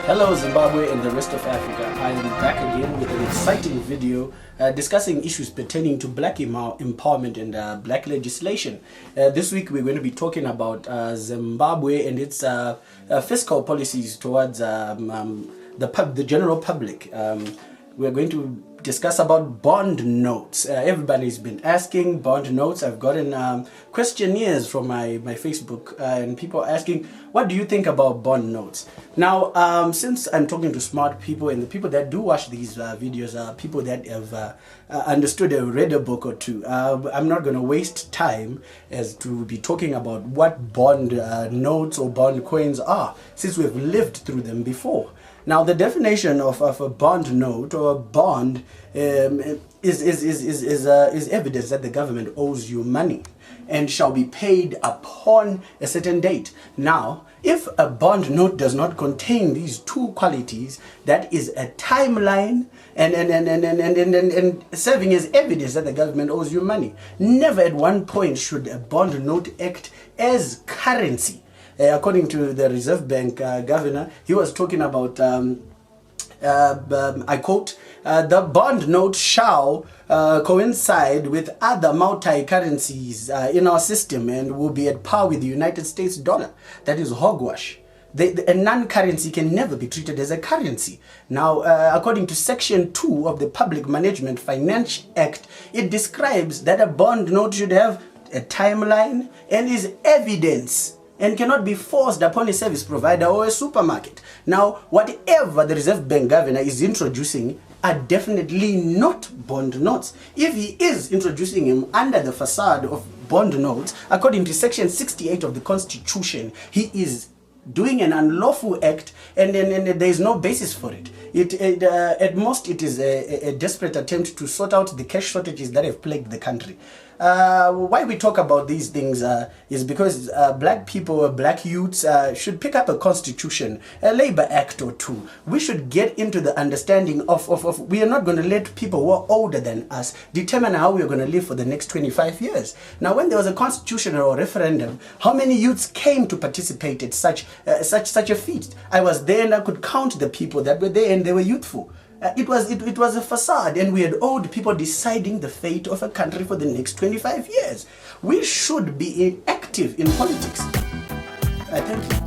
Hello Zimbabwe and the rest of Africa. I am back again with an exciting video discussing issues pertaining to black empowerment and black legislation. This week we're going to be talking about Zimbabwe and its fiscal policies towards the general public. We're going to discuss about bond notes. Everybody's been asking bond notes. I've gotten questionnaires from my Facebook and people asking, what do you think about bond notes? Now, since I'm talking to smart people and the people that do watch these videos are people that have understood and read a book or two, I'm not going to waste time as to be talking about what bond notes or bond coins are, since we've lived through them before. Now, the definition of a bond note or a bond is evidence that the government owes you money and shall be paid upon a certain date. Now, if a bond note does not contain these two qualities, that is a timeline and serving as evidence that the government owes you money. Never at one point should a bond note act as currency. According to the Reserve Bank governor, he was talking about, I quote, the bond note shall coincide with other multi-currencies in our system and will be at par with the United States dollar. That is hogwash. A non-currency can never be treated as a currency. Now, according to Section 2 of the Public Management Finance Act, it describes that a bond note should have a timeline and is evidence and cannot be forced upon a service provider or a supermarket. Now, whatever the Reserve Bank governor is introducing are definitely not bond notes. If he is introducing him under the facade of bond notes, according to Section 68 of the Constitution, he is doing an unlawful act and there is no basis for it. At most, it is a desperate attempt to sort out the cash shortages that have plagued the country. Why we talk about these things is because black people, black youths should pick up a constitution, a labor act or two. We should get into the understanding of we are not going to let people who are older than us determine how we are going to live for the next 25 years. Now, when there was a constitutional referendum, how many youths came to participate at such a feat? I was there and I could count the people that were there and they were youthful. It was a facade, and we had old people deciding the fate of a country for the next 25 years. We should be active in politics. Thank you.